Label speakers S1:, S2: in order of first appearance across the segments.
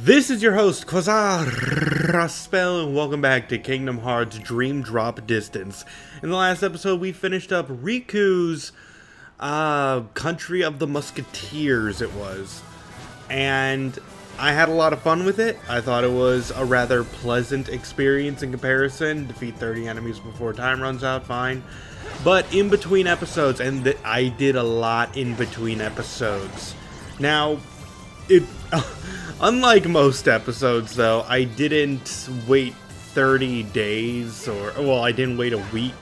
S1: This is your host, Quasar and welcome back to Kingdom Hearts Dream Drop Distance. In the last episode, we finished up Riku's Country of the Musketeers, it was. And I had a lot of fun with it. I thought it was a rather pleasant experience in comparison. Defeat 30 enemies before time runs out, fine. But in between episodes, and I did a lot in between episodes. Now, unlike most episodes, though, I didn't wait 30 days, well, I didn't wait a week.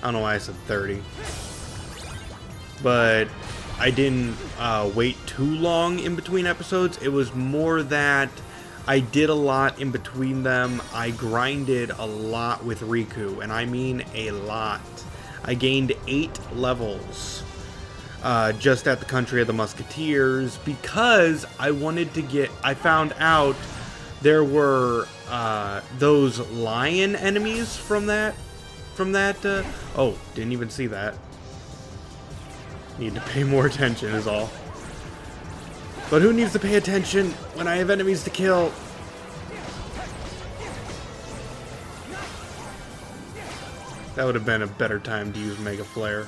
S1: I don't know why I said 30. But I didn't wait too long in between episodes. It was more that I did a lot in between them. I grinded a lot with Riku, and I mean a lot. I gained 8 levels. Just at the Country of the Musketeers, because I wanted to I found out there were those lion enemies from that, oh, didn't even see that. Need to pay more attention is all. But who needs to pay attention when I have enemies to kill? That would have been a better time to use Mega Flare.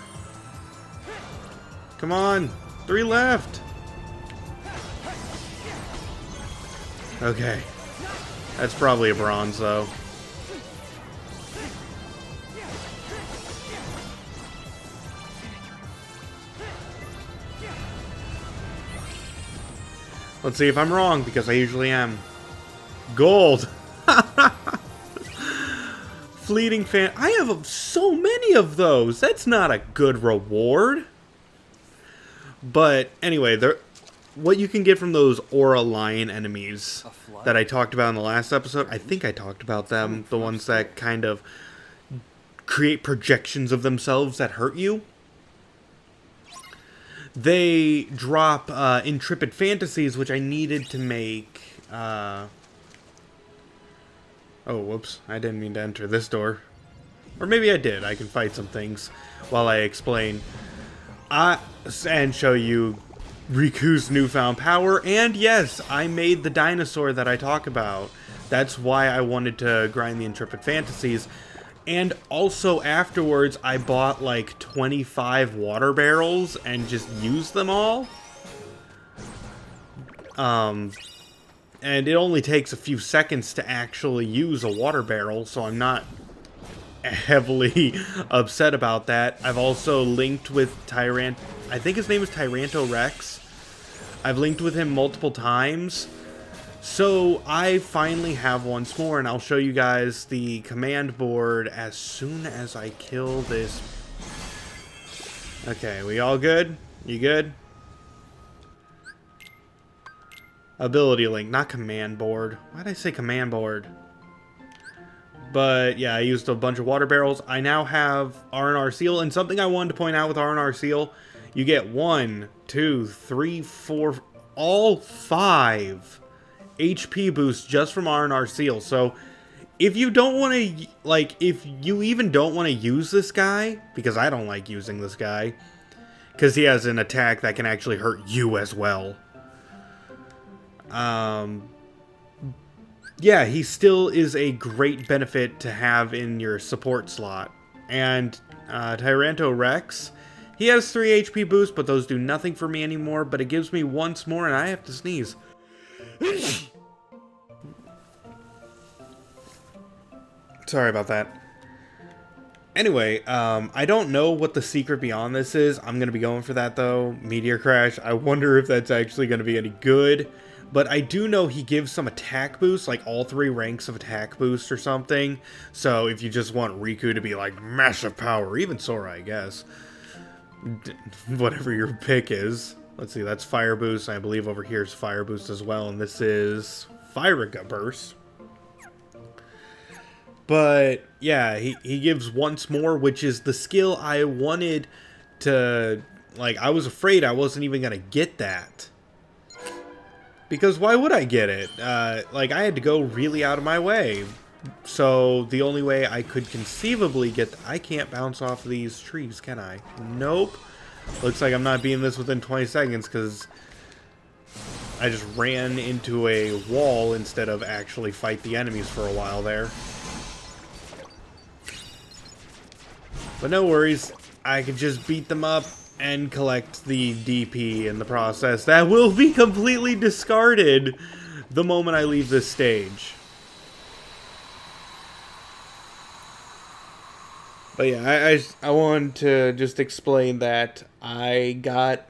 S1: Come on! 3 left! Okay. That's probably a bronze, though. Let's see if I'm wrong, because I usually am. Gold! Fleeting fan. I have so many of those! That's not a good reward! But anyway, what you can get from those Aura Lion enemies that I talked about in the last episode, I think I talked about them, the ones that kind of create projections of themselves that hurt you. They drop Intrepid Fantasies, which I needed to make... Oh, whoops. I didn't mean to enter this door. Or maybe I did. I can fight some things while I explain. And show you Riku's newfound power. And yes, I made the dinosaur that I talk about. That's why I wanted to grind the Intrepid Fantasies. And also afterwards, I bought like 25 water barrels and just used them all. And it only takes a few seconds to actually use a water barrel, so I'm not heavily upset about that. I've also linked with Tyrant. I think his name is Tyranto Rex. I've linked with him multiple times. So I finally have once more, and I'll show you guys the command board as soon as I kill this. Okay, we all good? You good? Ability link, not command board. Why did I say command board? But yeah, I used a bunch of water barrels. I now have R&R Seal, and something I wanted to point out with R&R Seal, you get 1, 2, 3, 4, all 5 HP boosts just from R&R Seal. So if you don't want to, like, if you even don't want to use this guy, because I don't like using this guy, because he has an attack that can actually hurt you as well. Yeah, he still is a great benefit to have in your support slot. And Tyranto Rex, he has 3 HP boosts, but those do nothing for me anymore. But it gives me once more, and I have to sneeze. Sorry about that. Anyway, I don't know what the secret beyond this is. I'm going to be going for that, though. Meteor Crash. I wonder if that's actually going to be any good. But I do know he gives some attack boosts, like all 3 ranks of attack boost or something. So if you just want Riku to be like massive power, even Sora, I guess. Whatever your pick is. Let's see, that's fire boost. I believe over here is fire boost as well. And this is Firiga burst. But yeah, he gives once more, which is the skill I wanted to... Like, I was afraid I wasn't even going to get that. Because why would I get it? Like, I had to go really out of my way. So, the only way I could conceivably get... I can't bounce off of these trees, can I? Nope. Looks like I'm not beating this within 20 seconds, because I just ran into a wall instead of actually fight the enemies for a while there. But no worries, I could just beat them up and collect the DP in the process. That will be completely discarded the moment I leave this stage. But yeah, I wanted to just explain that I got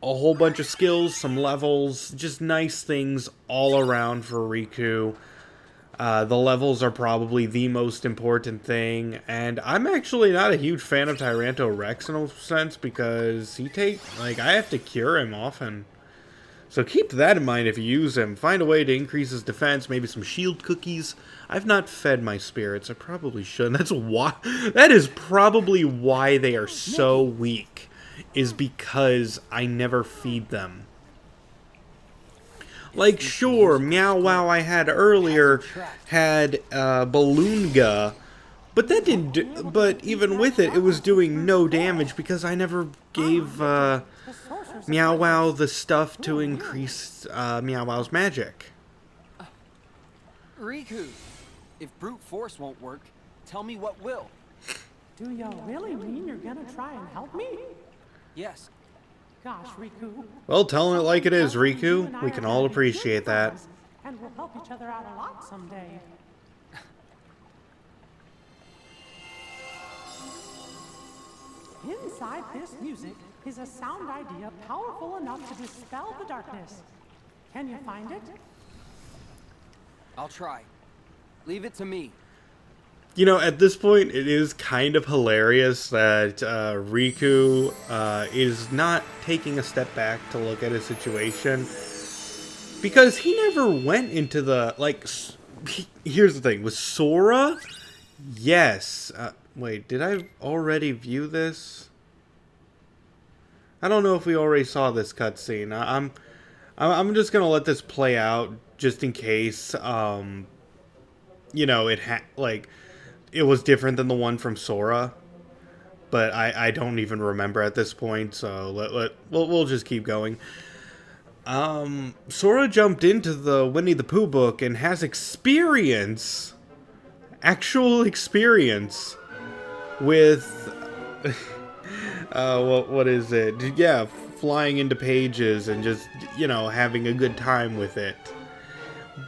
S1: a whole bunch of skills, some levels, just nice things all around for Riku. The levels are probably the most important thing, and I'm actually not a huge fan of Tyranto Rex in a sense because I have to cure him often. So keep that in mind if you use him. Find a way to increase his defense, maybe some shield cookies. I've not fed my spirits. I probably should. That is probably why they are so weak, is because I never feed them. Like, sure, Meow Wow I had earlier had Balloonga, but that didn't do, but even with it, it was doing no damage because I never gave Meow Wow the stuff to increase Meow Wow's magic.
S2: Riku, if brute force won't work, tell me what will.
S3: Do you really mean you're gonna try and help me?
S2: Yes.
S3: Gosh, Riku.
S1: Well, telling it like it is, Riku. We can all appreciate that.
S3: And we'll help each other out a lot someday. Inside this music is a sound idea powerful enough to dispel the darkness. Can you find it?
S2: I'll try. Leave it to me.
S1: You know, at this point, it is kind of hilarious that Riku is not taking a step back to look at his situation. Because he never went into the, here's the thing, with Sora, yes. Wait, did I already view this? I don't know if we already saw this cutscene. I'm just gonna let this play out, just in case, you know, it was different than the one from Sora, but I don't even remember at this point, so we'll just keep going. Sora jumped into the Winnie the Pooh book and has actual experience with, what is it? Yeah, flying into pages and just, you know, having a good time with it.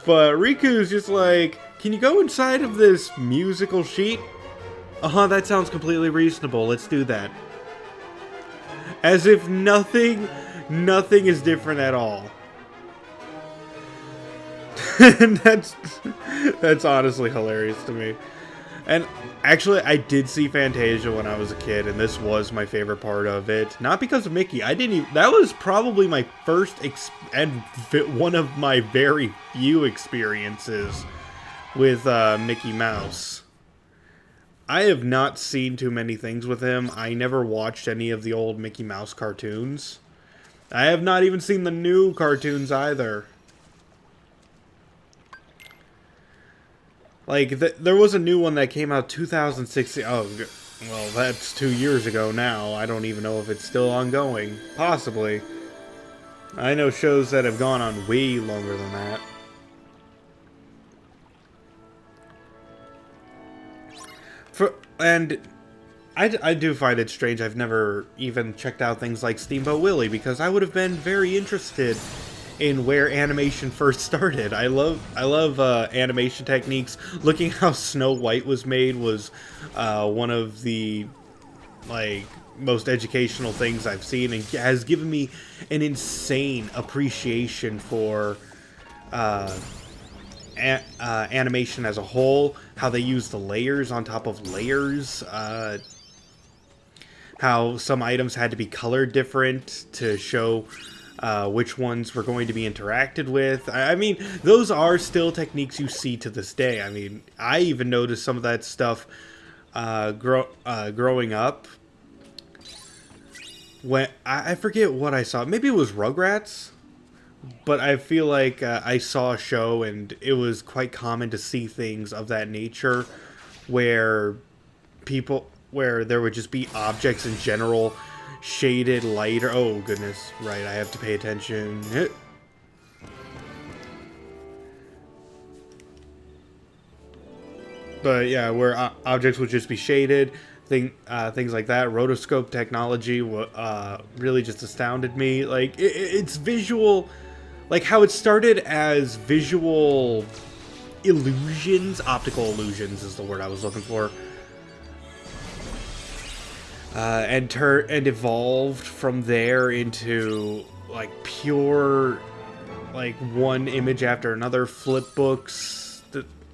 S1: But Riku's just like, can you go inside of this musical sheet? That sounds completely reasonable. Let's do that. As if nothing is different at all. And that's honestly hilarious to me. And actually, I did see Fantasia when I was a kid, and this was my favorite part of it. Not because of Mickey. That was probably my first and one of my very few experiences with Mickey Mouse. I have not seen too many things with him. I never watched any of the old Mickey Mouse cartoons. I have not even seen the new cartoons either. Like, there was a new one that came out 2016. Oh, well, that's 2 years ago now. I don't even know if it's still ongoing. Possibly. I know shows that have gone on way longer than that. And I do find it strange I've never even checked out things like Steamboat Willie, because I would have been very interested in where animation first started. I love animation techniques. Looking how Snow White was made was one of the most educational things I've seen, and has given me an insane appreciation for animation as a whole. How they use the layers on top of layers. How some items had to be colored different to show which ones were going to be interacted with. I mean, those are still techniques you see to this day. I mean, I even noticed some of that stuff growing up. When I forget what I saw. Maybe it was Rugrats. But I feel like I saw a show, and it was quite common to see things of that nature where there would just be objects in general shaded lighter. Oh goodness, right, I have to pay attention. But yeah, where objects would just be shaded, things like that. Rotoscope technology really just astounded me. Like it's visual, like how it started as visual illusions, optical illusions is the word I was looking for. And evolved from there into like pure, like one image after another, flip books,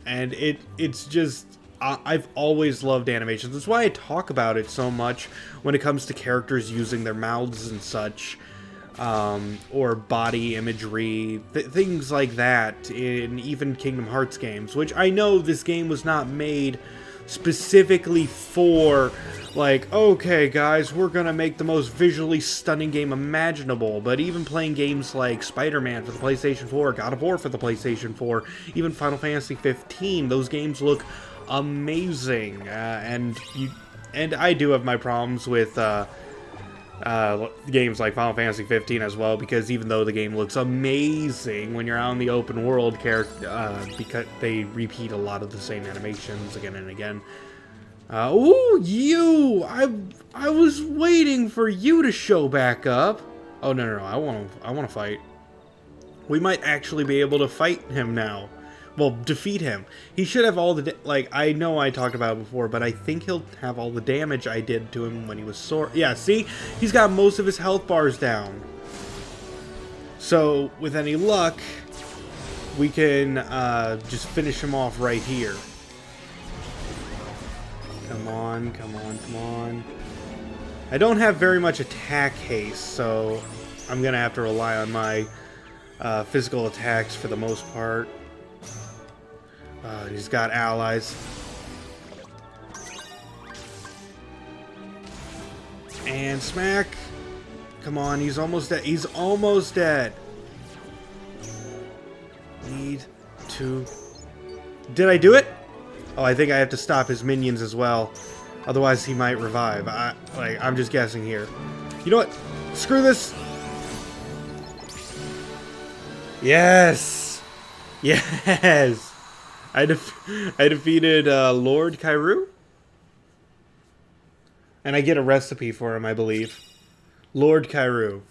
S1: and it's just I've always loved animations. That's why I talk about it so much when it comes to characters using their mouths and such, or body imagery, things like that in even Kingdom Hearts games, which I know this game was not made specifically for, like, okay guys, we're gonna make the most visually stunning game imaginable, but even playing games like Spider-Man for the PlayStation 4, God of War for the PlayStation 4, even Final Fantasy 15, those games look amazing, and I do have my problems with games like Final Fantasy 15 as well, because even though the game looks amazing when you're out in the open world, because they repeat a lot of the same animations again and again. Ooh, you! I was waiting for you to show back up. Oh no, I want to fight. We might actually be able to fight him now. Well, defeat him. He should have all the, like, I know I talked about it before, but I think he'll have all the damage I did to him when he was sore. Yeah, see? He's got most of his health bars down. So, with any luck, we can just finish him off right here. Come on, come on, come on. I don't have very much attack haste, so I'm going to have to rely on my physical attacks for the most part. He's got allies. And smack. Come on, he's almost dead. He's almost dead. Need to... Did I do it? Oh, I think I have to stop his minions as well. Otherwise, he might revive. I'm just guessing here. You know what? Screw this. Yes. Yes. I defeated Lord Kairu. And I get a recipe for him, I believe. Lord Kairu.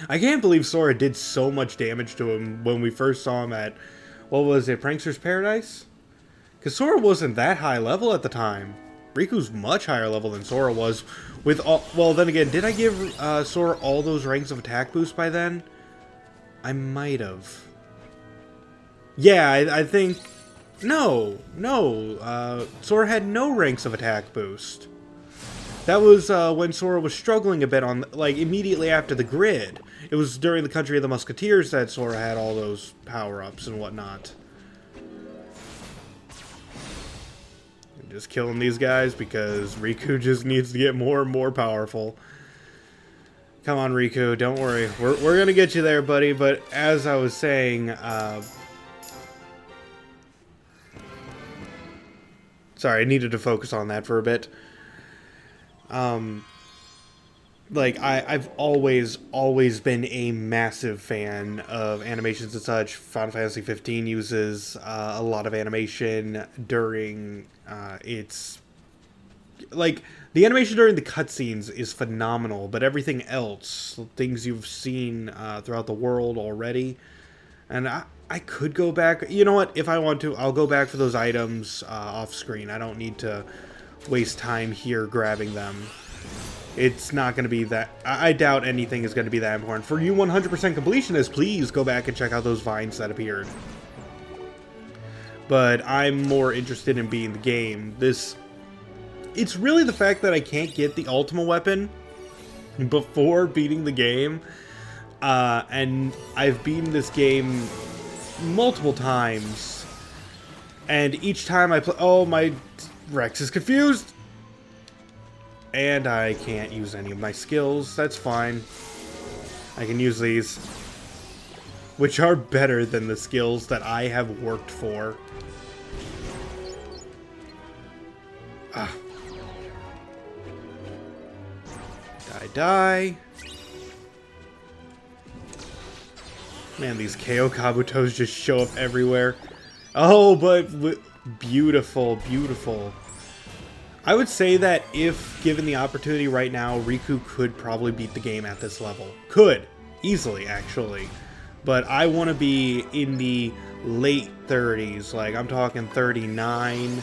S1: I can't believe Sora did so much damage to him when we first saw him at, what was it, Prankster's Paradise? Because Sora wasn't that high level at the time. Riku's much higher level than Sora was. With all, well, then again, did I give Sora all those ranks of attack boost by then? I might have. Yeah, I think... No. Sora had no ranks of attack boost. That was when Sora was struggling a bit on, like, immediately after the grid. It was during the Country of the Musketeers that Sora had all those power-ups and whatnot. I'm just killing these guys because Riku just needs to get more and more powerful. Come on, Riku, don't worry. We're gonna get you there, buddy, but as I was saying, sorry, I needed to focus on that for a bit. Like, I've always been a massive fan of animations and such. Final Fantasy 15 uses a lot of animation during its... Like, the animation during the cutscenes is phenomenal, but everything else, things you've seen throughout the world already, and I could go back. You know what? If I want to, I'll go back for those items off screen. I don't need to waste time here grabbing them. It's not going to be that... I doubt anything is going to be that important. For you 100% completionists, please go back and check out those vines that appeared. But I'm more interested in beating the game. It's really the fact that I can't get the Ultima weapon before beating the game. And I've beaten this game multiple times, and each time I play... Oh, my Rex is confused! And I can't use any of my skills. That's fine. I can use these, which are better than the skills that I have worked for. Die. Man, these KO Kabutos just show up everywhere. Oh, but beautiful, beautiful. I would say that if given the opportunity right now, Riku could probably beat the game at this level. Could. Easily, actually. But I want to be in the late 30s. Like, I'm talking 39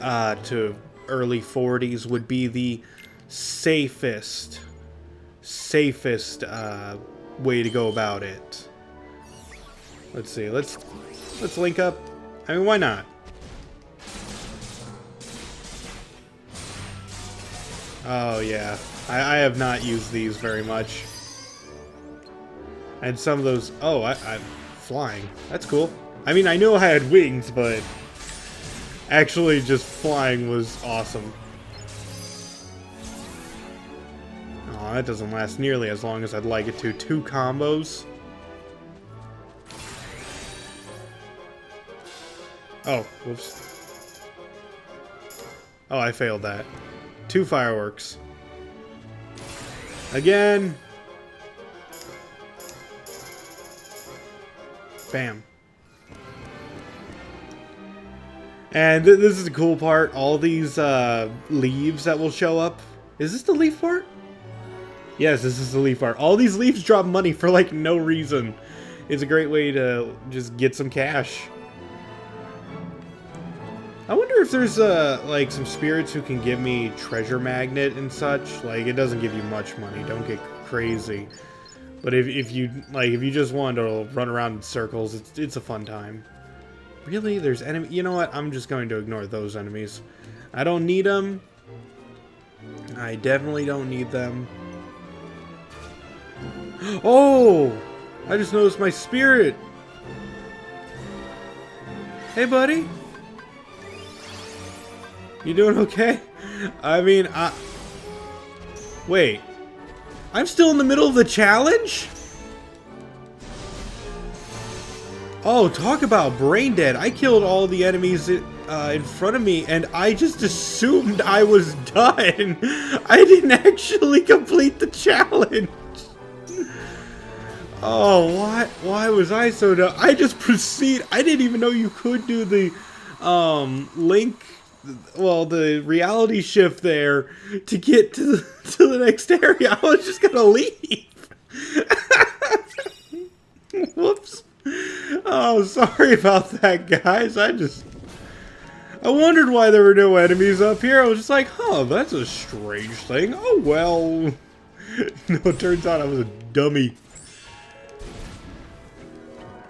S1: to early 40s would be the safest way to go about it. Let's see. Let's link up. I mean, why not? Oh, yeah. I have not used these very much. And some of those... Oh, I'm flying. That's cool. I mean, I knew I had wings, but... actually just flying was awesome. Oh, that doesn't last nearly as long as I'd like it to. 2 combos. Oh, whoops. Oh, I failed that. 2 fireworks. Again. Bam. And this is the cool part. All these leaves that will show up. Is this the leaf part? Yes, this is the leaf part. All these leaves drop money for like no reason. It's a great way to just get some cash. I wonder if there's like some spirits who can give me treasure magnet and such. Like, it doesn't give you much money. Don't get crazy. But if you just want to run around in circles, it's a fun time. Really? There's enemy? You know what? I'm just going to ignore those enemies. I don't need them. I definitely don't need them. Oh! I just noticed my spirit. Hey, buddy. You doing okay? I mean, wait. I'm still in the middle of the challenge? Oh, talk about brain dead. I killed all the enemies in front of me, and I just assumed I was done. I didn't actually complete the challenge. Oh, why was I so dumb? I just proceed. I didn't even know you could do the link, well, the reality shift there to get to the next area. I was just gonna leave. Whoops. Oh, sorry about that, guys. I wondered why there were no enemies up here. I was just like, huh, that's a strange thing. Oh, well. No, it turns out I was a dummy.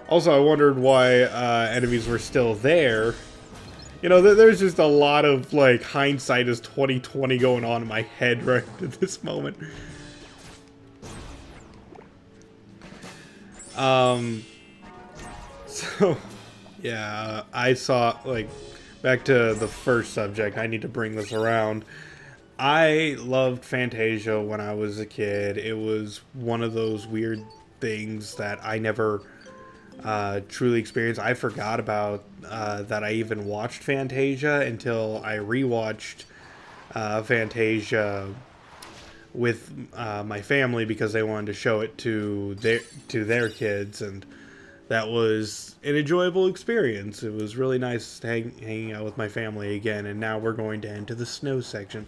S1: Also, I wondered why enemies were still there. You know, there's just a lot of, like, hindsight is 2020 going on in my head right at this moment. So, yeah, I saw, like, back to the first subject, I need to bring this around. I loved Fantasia when I was a kid. It was one of those weird things that I never truly experienced. I forgot about that I even watched Fantasia until I rewatched Fantasia with my family because they wanted to show it to their kids, and that was an enjoyable experience. It was really nice hanging out with my family again, and now we're going to enter the snow section.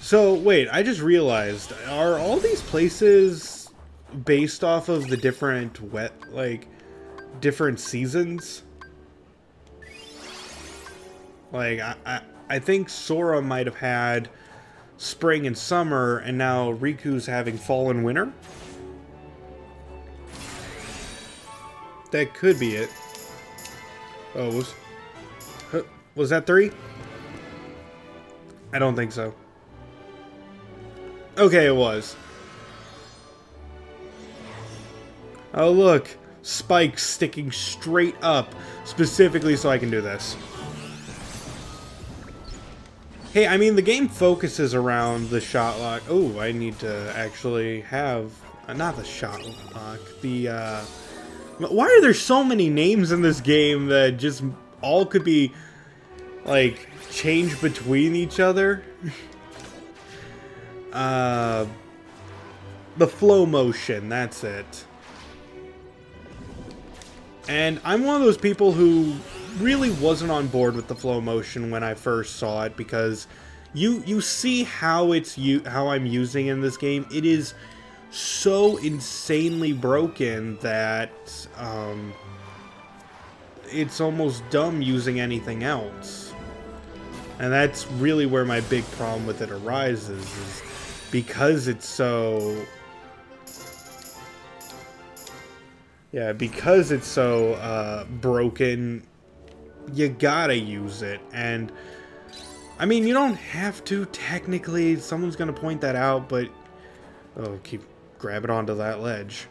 S1: So, wait, I just realized, are all these places based off of the different different seasons? Like, I think Sora might have had spring and summer, and now Riku's having fall and winter? That could be it. Oh, was that 3? I don't think so. Okay, it was. Oh, look. Spikes sticking straight up, specifically so I can do this. Hey, I mean, the game focuses around the shot lock. Oh, I need to actually have... not the shot lock. The, why are there so many names in this game that just all could be, like, changed between each other? The flow motion, that's it. And I'm one of those people who really wasn't on board with the flow motion when I first saw it, because you see how how I'm using it in this game. It is so insanely broken that it's almost dumb using anything else. And that's really where my big problem with it arises, is because it's so... Yeah, because it's so broken, you gotta use it. And, I mean, you don't have to, technically. Someone's gonna point that out, but... Oh, keep grabbing onto that ledge.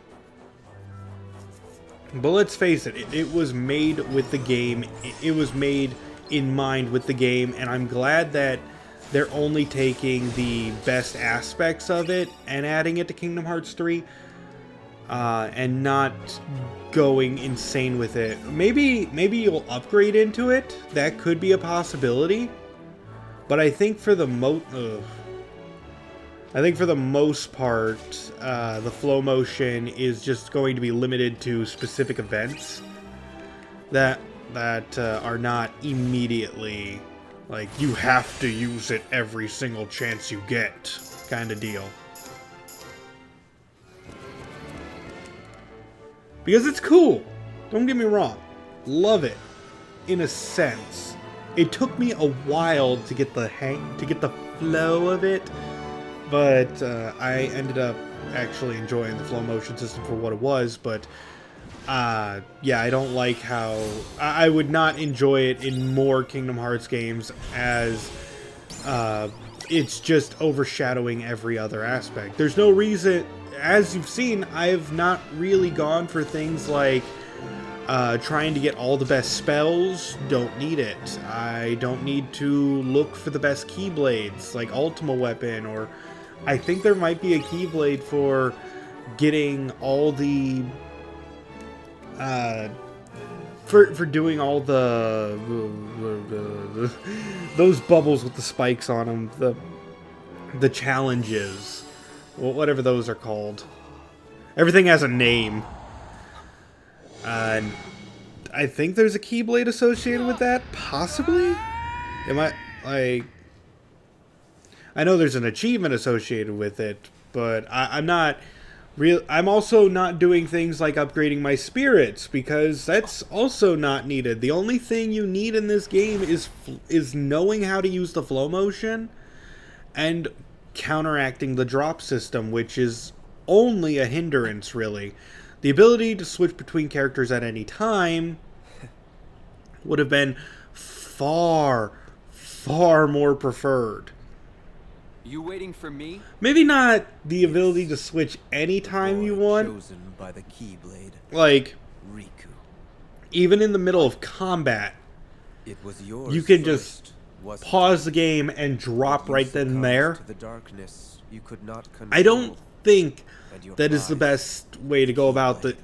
S1: But let's face it, it was made with the game. It was made in mind with the game, and I'm glad that they're only taking the best aspects of it and adding it to Kingdom Hearts 3, and not going insane with it. Maybe you'll upgrade into it. That could be a possibility. But I think for the most part, the flow motion is just going to be limited to specific events that are not immediately, like, you have to use it every single chance you get kind of deal. Because it's cool. Don't get me wrong. Love it. In a sense. It took me a while to get the flow of it. But I ended up actually enjoying the flow motion system for what it was. But yeah, I don't like how... I would not enjoy it in more Kingdom Hearts games, as it's just overshadowing every other aspect. There's no reason... As you've seen, I have not really gone for things like trying to get all the best spells. Don't need it. I don't need to look for the best Keyblades, like Ultima Weapon, or I think there might be a Keyblade for getting all the... for doing all the... those bubbles with the spikes on them, the challenges. Whatever those are called. Everything has a name. I think there's a Keyblade associated with that, possibly? Am I, like... I know there's an achievement associated with it, but I'm not... I'm also not doing things like upgrading my spirits, because that's also not needed. The only thing you need in this game is knowing how to use the flow motion, and counteracting the drop system, which is only a hindrance, really. The ability to switch between characters at any time would have been far, far more preferred.
S2: You waiting for me?
S1: Maybe not the ability to switch anytime you want.
S4: Chosen by the Keyblade.
S1: Like,
S4: Riku.
S1: Even in the middle of combat,
S4: It was yours
S1: you can
S4: first,
S1: just
S4: wasn't
S1: pause
S4: it?
S1: the game and drop
S4: You
S1: right then and
S4: succumbed
S1: there.
S4: to the darkness you could not
S1: I don't
S4: control,
S1: think
S4: and your
S1: that is the
S4: pride
S1: best way to go about the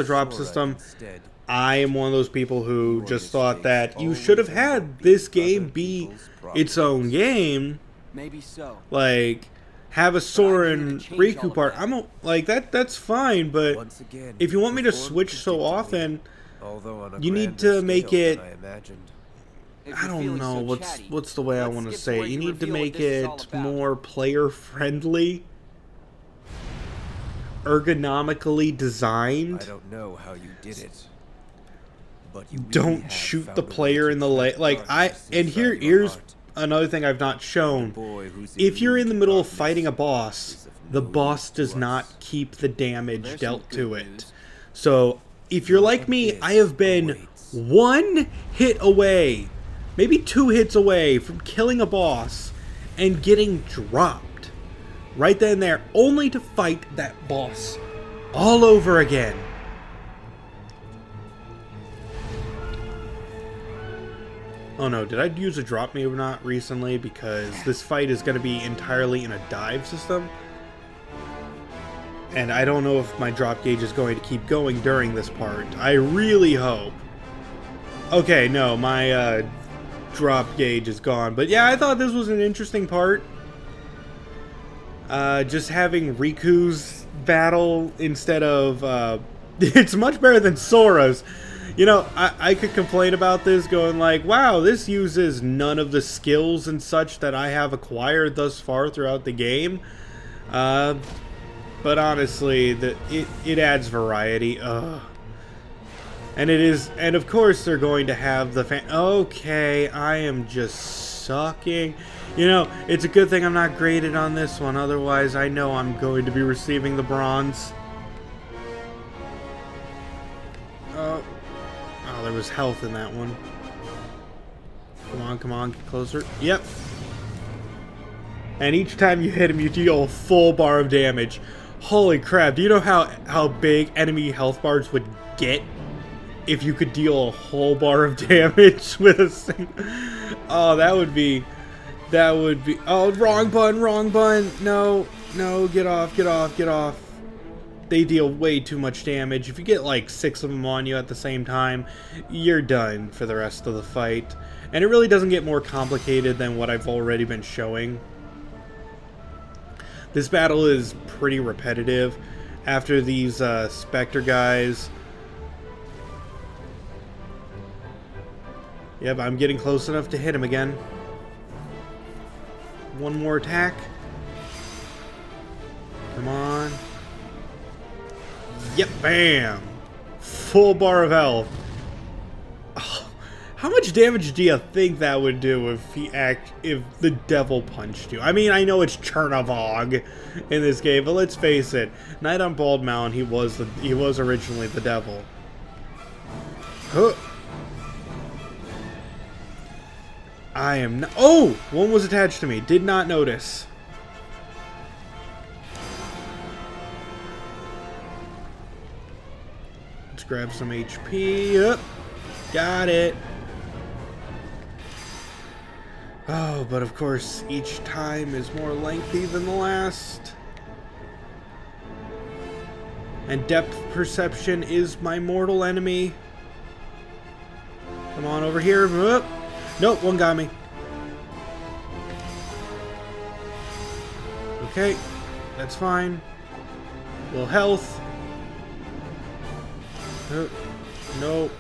S1: drop
S4: Sora
S1: system.
S4: instead.
S1: I am one of those people who
S4: Your
S1: just thought
S4: mistakes
S1: that you should have
S4: always end
S1: had
S4: up
S1: this
S4: being
S1: game
S4: other
S1: be
S4: people's
S1: its own
S4: problems.
S1: game.
S2: Maybe so.
S1: Like, have a Sora
S2: I'm here
S1: and
S2: to change all
S1: Riku
S2: of
S1: part.
S2: that.
S1: Like that's fine, but
S4: Once again,
S1: if you want me to
S4: performed
S1: switch so
S4: predictably,
S1: often,
S4: although on a
S1: you need
S4: grander
S1: to make
S4: scale
S1: it...
S4: than I imagined.
S2: If
S1: I
S2: you're
S1: don't
S2: feeling
S1: know,
S2: so chatty,
S1: what's the way I
S2: let's
S1: want to
S2: skip
S1: say
S2: where
S1: it. You
S2: you
S1: need to
S2: reveal what
S1: make
S2: this is all
S1: it
S2: about.
S1: more player-friendly, ergonomically
S4: I
S1: designed.
S4: don't know how you did it, but you really
S1: Don't
S4: have
S1: shoot
S4: found
S1: the
S4: a way
S1: player
S4: to
S1: in the
S4: trap
S1: leg. Like,
S4: darkness
S1: and
S4: inside your
S1: here's
S4: heart.
S1: another thing I've not shown.
S4: Boy who's
S1: If you're in the
S4: immune to
S1: middle of
S4: darkness
S1: fighting a
S4: is
S1: boss,
S4: of
S1: the
S4: no
S1: boss
S4: use
S1: does
S4: to
S1: not
S4: us.
S1: keep the damage
S2: There's
S1: dealt
S2: some
S1: to
S2: good
S1: it.
S2: news.
S1: So, if you're like me, I have been one hit away, maybe 2 hits away from killing a boss and getting dropped right then and there, only to fight that boss all over again. Oh no, did I use a drop me or not recently? Because this fight is going to be entirely in a dive system. And I don't know if my drop gauge is going to keep going during this part. I really hope. Okay, no, my drop gauge is gone. But yeah, I thought this was an interesting part. Just having Riku's battle instead of... it's much better than Sora's. You know, I could complain about this going like, wow, this uses none of the skills and such that I have acquired thus far throughout the game. But honestly, it adds variety. Ugh. And it is, and of course they're going to have the okay, I am just sucking. You know, it's a good thing I'm not graded on this one, otherwise I know I'm going to be receiving the bronze. Oh, there was health in that one. Come on, get closer. Yep. And each time you hit him, you deal a full bar of damage. Holy crap, do you know how big enemy health bars would get if you could deal a whole bar of damage with a single... Oh, that would be... Oh, wrong button. No, get off. They deal way too much damage. If you get like 6 of them on you at the same time, you're done for the rest of the fight. And it really doesn't get more complicated than what I've already been showing. This battle is pretty repetitive. After these Spectre guys... Yep, I'm getting close enough to hit him again. One more attack. Come on. Yep, bam! Full bar of health. Oh, how much damage do you think that would do if the devil punched you? I mean, I know it's Chernavog in this game, but let's face it. Knight on Bald Mountain, he was originally the devil. Huh. I am not... Oh! One was attached to me. Did not notice. Let's grab some HP. Yep. Got it. Oh, but of course, each time is more lengthy than the last. And depth perception is my mortal enemy. Come on over here. Whoop. Nope, one got me. Okay, that's fine. A little health. Nope.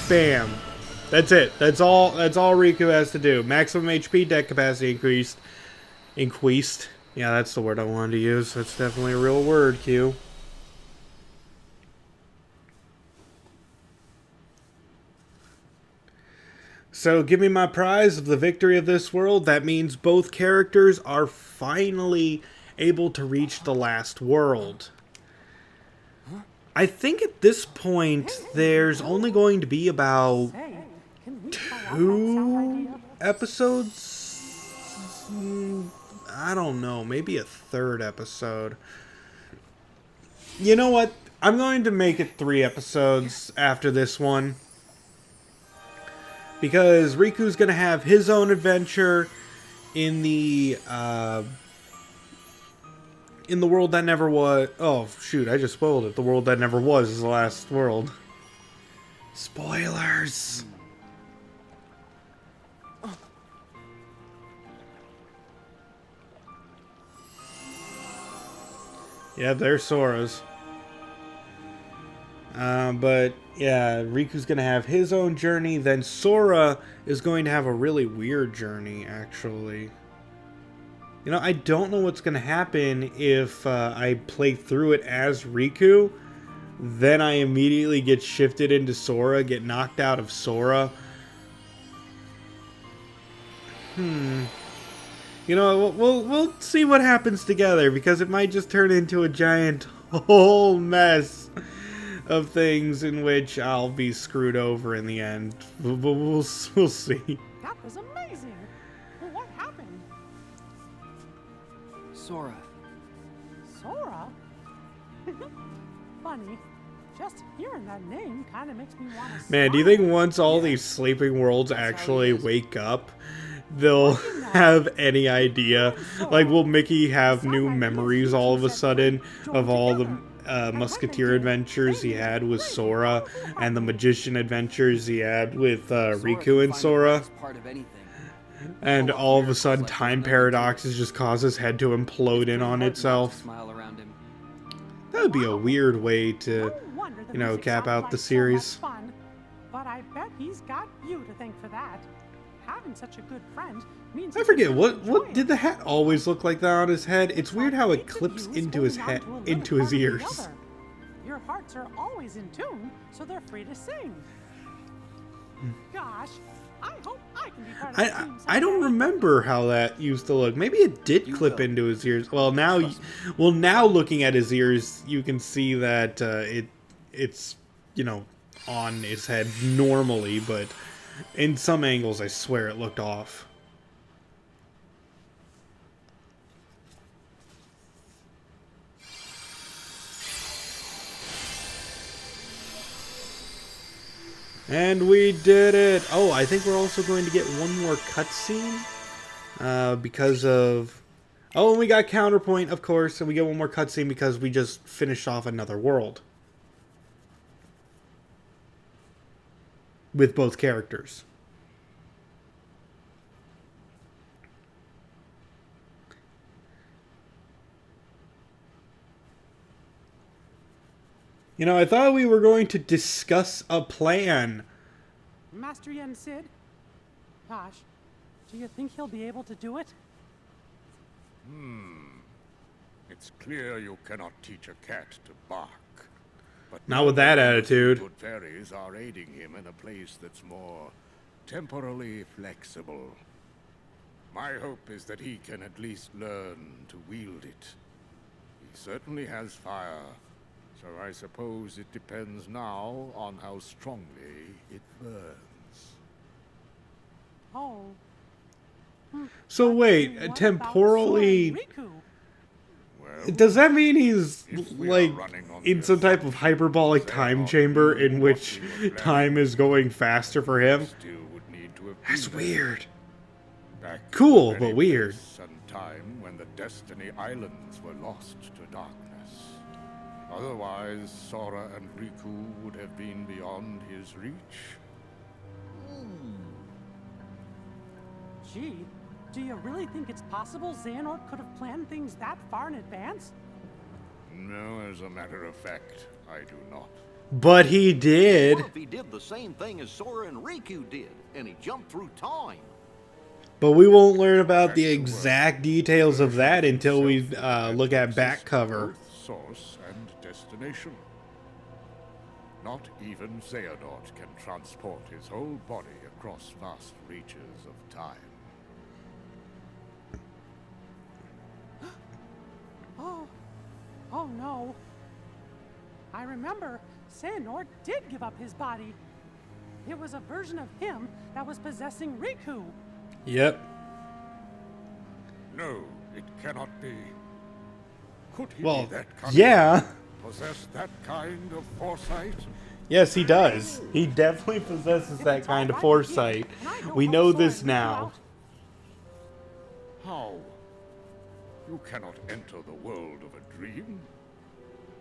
S1: Bam. That's it. That's all Riku has to do. Maximum HP, deck capacity increased. Increased. Yeah, that's the word I wanted to use. That's definitely a real word, Q. So give me my prize of the victory of this world. That means both characters are finally able to reach the last world. I think at this point there's only going to be about 2 episodes. I don't know, maybe a 3rd episode. You know what? I'm going to make it 3 episodes after this one. Because Riku's going to have his own adventure in the world that never was. Oh, shoot, I just spoiled it. The world that never was is the last world. Spoilers! Yeah, there's Sora's. But yeah, Riku's gonna have his own journey. Then Sora is going to have a really weird journey, actually. You know, I don't know what's gonna happen if I play through it as Riku. Then I immediately get shifted into Sora, get knocked out of Sora. You know, we'll see what happens together, because it might just turn into a giant whole mess of things in which I'll be screwed over in the end. We'll see.
S3: That was amazing. Well, what happened?
S2: Sora.
S3: Sora? Funny. Just hearing that name kind of makes me want to.
S1: Man, do you think once all these sleeping worlds actually wake up, they'll have any idea? Like, will Mickey have new memories all of a sudden of all the Musketeer adventures he had with Sora and the Magician adventures he had with Riku and Sora? And all of a sudden time paradoxes just cause his head to implode in on itself? That would be a weird way to,
S3: No wonder the
S1: you know,
S3: music
S1: cap
S3: sounds
S1: out
S3: like
S1: the
S3: so
S1: series.
S3: much fun. But I bet he's got you to thank for that. Having such a good friend means
S1: I
S3: he
S1: forget
S3: can
S1: what
S3: enjoy
S1: did
S3: it.
S1: the hat always look like that on his head? It's weird how it
S3: Each of
S1: clips
S3: you is
S1: into his
S3: holding
S1: head,
S3: on to a little
S1: into his
S3: part of the
S1: ears.
S3: other. Your hearts are always in tune, so they're free to sing. Gosh, I hope I can be part of the team
S1: I don't
S3: someday.
S1: remember how that used to look. Maybe it did
S4: You
S1: clip
S4: will.
S1: into his ears. Well, now looking at his ears, you can see that it's, you know, on his head normally, but in some angles, I swear it looked off. And we did it! Oh, I think we're also going to get one more cutscene. Because of... Oh, and we got Counterpoint, of course, and we get one more cutscene because we just finished off another world. With both characters. You know, I thought we were going to discuss a plan.
S3: Master Yen Sid? Gosh, do you think he'll be able to do it?
S5: It's clear you cannot teach a cat to bark. But
S1: Not with that attitude.
S5: Good fairies are aiding him in a place that's more temporally flexible. My hope is that he can at least learn to wield it. He certainly has fire, so I suppose it depends now on how strongly it burns.
S3: Oh.
S1: So
S3: But
S1: wait,
S3: what about
S1: temporally...
S3: Sora and Riku?
S5: Well,
S1: Does that mean he's,
S5: if we are
S1: like,
S5: running on
S1: in
S5: the
S1: some type of
S5: assumption
S1: hyperbolic
S5: that
S1: time
S5: Xehanort
S1: chamber
S5: knew
S1: in
S5: what
S1: which
S5: we were planning,
S1: time is going faster for him?
S5: still would need to have
S1: That's
S5: been there.
S1: weird.
S5: Back in
S1: Cool,
S5: the
S1: but
S5: very
S1: weird.
S5: place and time when the Destiny Islands were lost to darkness. Otherwise, Sora and Riku would have been beyond his reach.
S3: Gee, do you really think it's possible Xehanort could have planned things that far in advance?
S5: No, as a matter of fact, I do not.
S1: But he did.
S6: What if he did the same thing as Sora and Riku did, and he jumped through time?
S1: But we won't learn about the exact details of that until we look at back cover.
S5: Both source and destination. Not even Xehanort can transport his whole body across vast reaches of time.
S3: Oh no. I remember Xehanort did give up his body. It was a version of him that was possessing Riku.
S1: Yep.
S5: No, it cannot be. Could he
S1: Well,
S5: be that kind?
S1: yeah.
S5: Possess that kind of foresight?
S1: Yes, he does. He definitely possesses
S3: If
S1: that
S3: it's all
S1: kind of
S3: right with
S1: foresight.
S3: you, can I go
S1: We
S3: help
S1: know
S3: Sora
S1: this
S3: and Riku
S1: now.
S3: out?
S5: How? You cannot enter the world of a dream.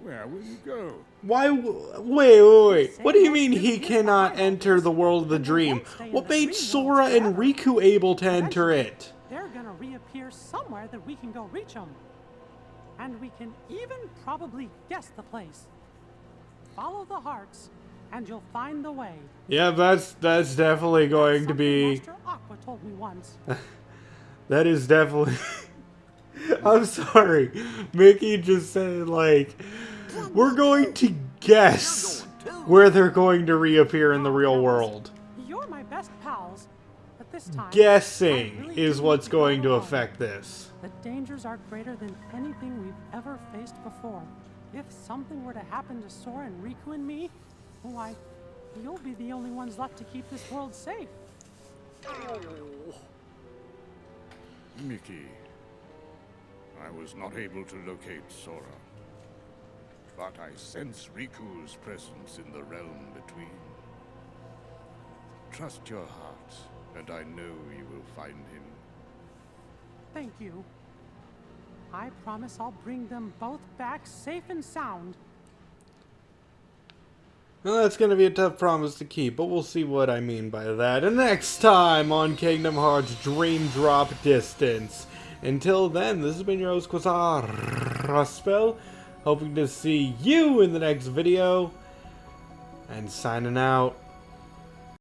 S5: Where will you go?
S1: Why? Wait. What do you mean he cannot enter the world of the dream? What made Sora and Riku able to enter it?
S3: They're gonna reappear somewhere that we can go reach them. And we can even probably guess the place. Follow the hearts, and you'll find the way.
S1: Yeah, that's definitely going to
S3: Something
S1: be.
S3: Master Aqua told me once.
S1: That is definitely. I'm sorry. Mickey just said, like, we're going to guess where they're going to reappear in the real world.
S3: You're my best pals, but this time I
S1: Guessing
S3: really
S1: is
S3: do
S1: what's
S3: need to go
S1: going to
S3: alone.
S1: affect this.
S3: The dangers are greater than anything we've ever faced before. If something were to happen to Sora and Riku and me, why, you'll be the only ones left to keep this world safe.
S5: Mickey, I was not able to locate Sora. But I sense Riku's presence in the realm between. Trust your heart, and I know you will find him.
S3: Thank you. I promise I'll bring them both back safe and sound.
S1: Well, that's going to be a tough promise to keep, but we'll see what I mean by that. And next time on Kingdom Hearts Dream Drop Distance. Until then, this has been your host, Quasar Raspel. Hoping to see you in the next video. And signing out.